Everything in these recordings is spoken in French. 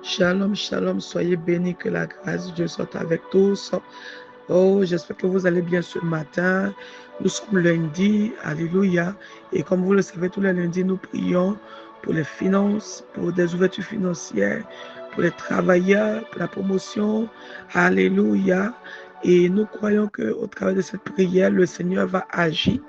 Shalom, shalom, soyez bénis, que la grâce de Dieu soit avec tous. Oh, j'espère que vous allez bien ce matin. Nous sommes lundi, alléluia. Et comme vous le savez, tous les lundis, nous prions pour les finances, pour des ouvertures financières, pour les travailleurs, pour la promotion. Alléluia. Et nous croyons qu'au travers de cette prière, le Seigneur va agir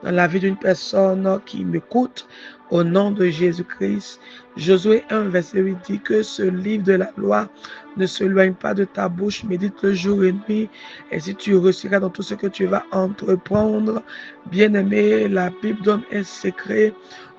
dans la vie d'une personne qui m'écoute au nom de Jésus-Christ. Josué 1, verset 8 dit que ce livre de la loi ne s'éloigne pas de ta bouche, médite le jour et nuit, et si tu réussiras dans tout ce que tu vas entreprendre. Bien-aimé, la Bible donne un secret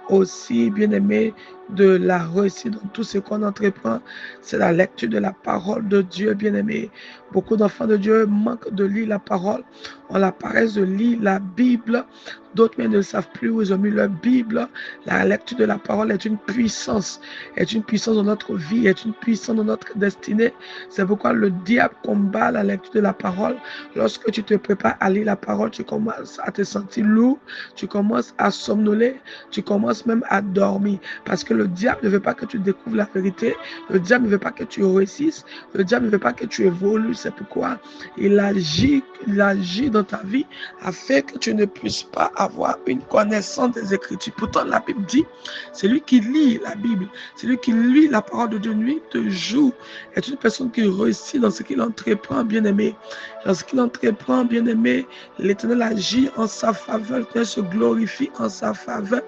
aussi, bien-aimé, de la réussite dans tout ce qu'on entreprend, c'est la lecture de la parole de Dieu, bien-aimé. Beaucoup d'enfants de Dieu manquent de lire la parole, ont la paresse de lire la Bible. D'autres même ne savent plus où ils ont mis leur Bible. La lecture de la parole est une puissance dans notre vie, est une puissance dans notre destinée. C'est pourquoi le diable combat la lecture de la parole. Lorsque tu te prépares à lire la parole, tu commences à te sentir lourd, tu commences à somnoler, tu commences même à dormir. Parce que le diable ne veut pas que tu découvres la vérité, le diable ne veut pas que tu réussisses, le diable ne veut pas que tu évolues. C'est pourquoi il agit dans ta vie afin que tu ne puisses pas avoir une connaissance des Écritures. Pourtant, la Bible dit, c'est lui qui lit la Bible, c'est lui qui lit la parole de Dieu nuit de jour, est une personne qui réussit dans ce qu'il entreprend, bien-aimé. Dans ce qu'il entreprend, bien-aimé, l'Éternel agit en sa faveur, l'Éternel se glorifie en sa faveur.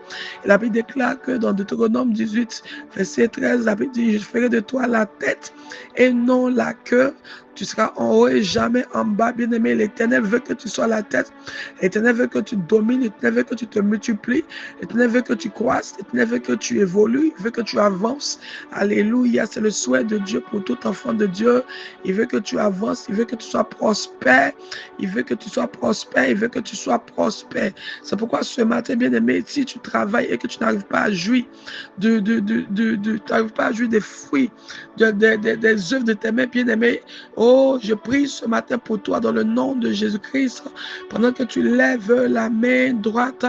Et la Bible déclare que dans Deutéronome 18, verset 13, la Bible dit, je ferai de toi la tête et non la queue. Tu seras en haut et jamais en bas, bien-aimé. L'Éternel veut que tu sois la tête. L'Éternel veut que tu domines. L'Éternel veut que tu te multiplies. L'Éternel veut que tu croisses. L'Éternel veut que tu évolues. Il veut que tu avances. Alléluia. C'est le souhait de Dieu pour tout enfant de Dieu. Il veut que tu avances. Il veut que tu sois prospère. Il veut que tu sois prospère. Il veut que tu sois prospère. C'est pourquoi ce matin, bien-aimé, si tu travailles et que tu n'arrives pas à jouir tu n'arrives pas à jouir des fruits, des œuvres de tes mains, bien-aimé, oh, je prie ce matin pour toi dans le nom de Jésus-Christ. Pendant que tu lèves la main droite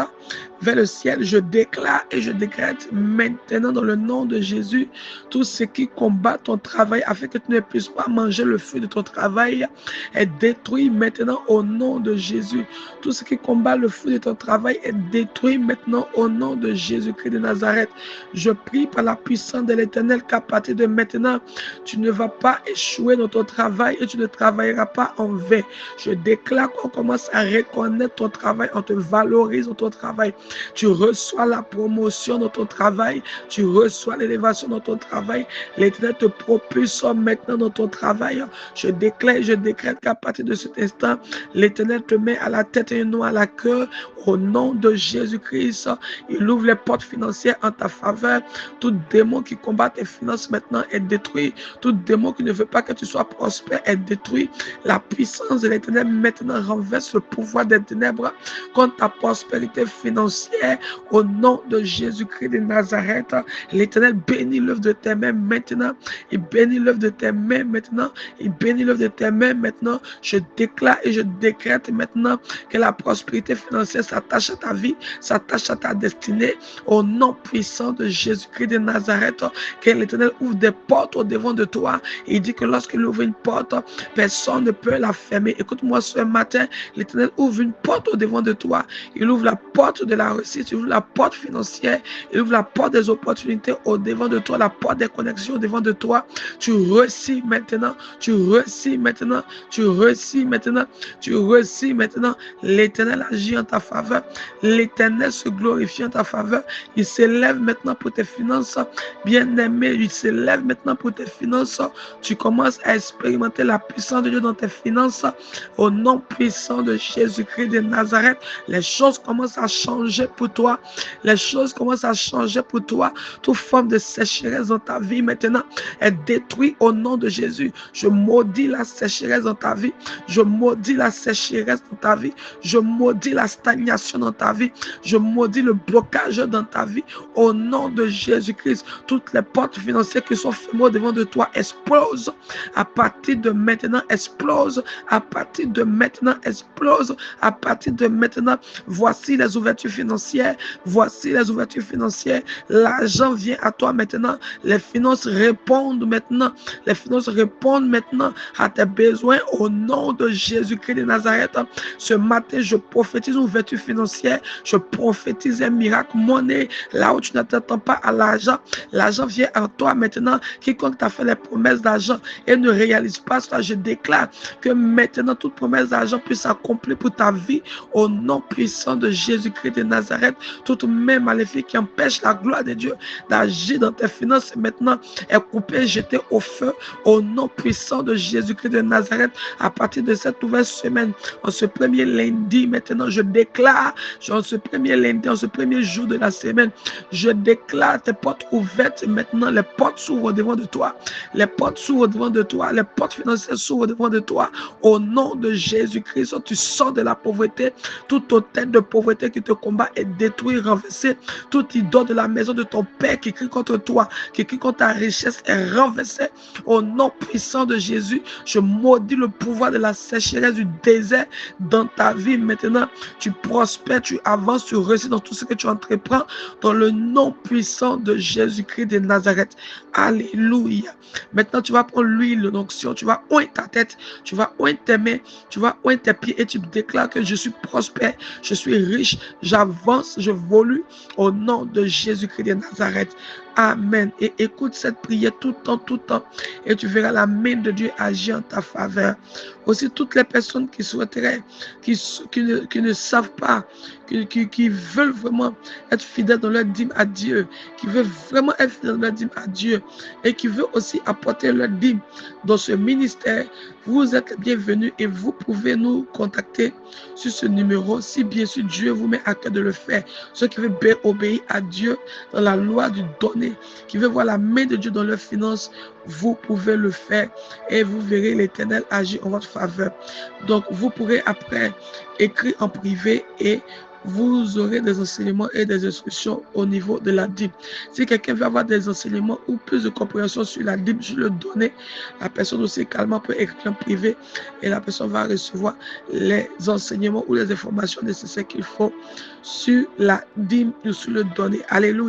vers le ciel, je déclare et je décrète maintenant dans le nom de Jésus tout ce qui combat ton travail afin que tu ne puisses pas manger le fruit de ton travail est détruit maintenant au nom de Jésus. Tout ce qui combat le fruit de ton travail est détruit maintenant au nom de Jésus-Christ de Nazareth. Je prie par la puissance de l'Éternel qu'à partir de maintenant, tu ne vas pas échouer dans ton travail et tu ne travailleras pas en vain. Je déclare qu'on commence à reconnaître ton travail, on te valorise dans ton travail. Tu reçois la promotion dans ton travail, tu reçois l'élévation dans ton travail. L'Éternel te propulse maintenant dans ton travail. Je déclare, je décrète qu'à partir de cet instant, l'Éternel te met à la tête et non à la queue. Au nom de Jésus-Christ, il ouvre les portes financières en ta faveur. Tout démon qui combat tes finances maintenant est détruit. Tout démon qui ne veut pas que tu sois prospère est détruit. La puissance de l'Éternel maintenant renverse le pouvoir des ténèbres contre ta prospérité financière. Au nom de Jésus-Christ de Nazareth, l'Éternel bénit l'œuvre de tes mains maintenant. Il bénit l'œuvre de tes mains maintenant. Il bénit l'œuvre de tes mains maintenant. Je déclare et je décrète maintenant que la prospérité financière s'attache à ta vie, s'attache à ta destinée. Au nom puissant de Jésus-Christ de Nazareth, que l'Éternel ouvre des portes au devant de toi. Il dit que lorsqu'il ouvre une porte, personne ne peut la fermer. Écoute-moi ce matin, l'Éternel ouvre une porte au devant de toi. Il ouvre la porte de la réussite, il ouvre la porte financière, il ouvre la porte des opportunités au devant de toi, la porte des connexions au devant de toi. Tu réussis maintenant, tu réussis maintenant, tu réussis maintenant, tu réussis maintenant. L'Éternel agit en ta faveur, l'Éternel se glorifie en ta faveur. Il s'élève maintenant pour tes finances, bien-aimé, il s'élève maintenant pour tes finances. Tu commences à expérimenter la puissance de Dieu dans tes finances. Au nom puissant de Jésus-Christ de Nazareth, les choses commencent à changer pour toi. Les choses commencent à changer pour toi. Toute forme de sécheresse dans ta vie maintenant est détruite au nom de Jésus. Je maudis la sécheresse dans ta vie. Je maudis la sécheresse dans ta vie. Je maudis la stagnation dans ta vie. Je maudis le blocage dans ta vie. Au nom de Jésus-Christ, toutes les portes financières qui sont fermées devant de toi explosent. À partir de maintenant, explosent. À partir de maintenant, explosent. À partir de maintenant, voici les ouvertures financières financières. Voici les ouvertures financières. L'argent vient à toi maintenant. Les finances répondent maintenant. Les finances répondent maintenant à tes besoins au nom de Jésus-Christ de Nazareth. Ce matin, je prophétise une ouverture financière. Je prophétise un miracle monnaie. Là où tu n'attends pas à l'argent, l'argent vient à toi maintenant. Quiconque t'a fait les promesses d'argent et ne réalise pas cela, je déclare que maintenant toute promesse d'argent puisse s'accomplir pour ta vie au nom puissant de Jésus-Christ de Nazareth. Toute main maléfique qui empêche la gloire de Dieu d'agir dans tes finances maintenant est coupée, jetée au feu au nom puissant de Jésus-Christ de Nazareth. À partir de cette nouvelle semaine, en ce premier lundi, maintenant je déclare, en ce premier lundi, en ce premier jour de la semaine, je déclare tes portes ouvertes maintenant. Les portes s'ouvrent devant de toi. Les portes s'ouvrent devant de toi. Les portes financières s'ouvrent devant de toi. Au nom de Jésus-Christ, tu sors de la pauvreté. Toute hôtel de pauvreté qui te combat est détruit, renversé. Tout idole de la maison de ton Père qui crie contre toi, qui crie contre ta richesse est renversé. Au nom puissant de Jésus, je maudis le pouvoir de la sécheresse du désert dans ta vie. Maintenant, tu prospères, tu avances, tu réussis dans tout ce que tu entreprends dans le nom puissant de Jésus-Christ de Nazareth. Alléluia. Maintenant, tu vas prendre l'huile de l'onction, tu vas oindre ta tête, tu vas oindre tes mains, tu vas oindre tes pieds et tu déclares que je suis prospère, je suis riche, j'avance, je volue au nom de Jésus-Christ de Nazareth. Amen. Et écoute cette prière tout le temps, et tu verras la main de Dieu agir en ta faveur. Aussi, toutes les personnes qui souhaiteraient, qui ne savent pas, qui veulent vraiment être fidèles dans leur dîme à Dieu, qui veulent vraiment être fidèles dans leur dîme à Dieu, et qui veulent aussi apporter leur dîme dans ce ministère, vous êtes bienvenus et vous pouvez nous contacter sur ce numéro si bien sûr Dieu vous met à cœur de le faire. Ceux qui veulent obéir à Dieu dans la loi du donner, qui veulent voir la main de Dieu dans leurs finances, vous pouvez le faire et vous verrez l'Éternel agir en votre faveur. Donc vous pourrez après écrire en privé et vous aurez des enseignements et des instructions au niveau de la dîme. Si quelqu'un veut avoir des enseignements ou plus de compréhension sur la dîme, sur le donner, la personne aussi calmement peut écrire en privé et la personne va recevoir les enseignements ou les informations nécessaires qu'il faut sur la dîme ou sur le donner. Alléluia.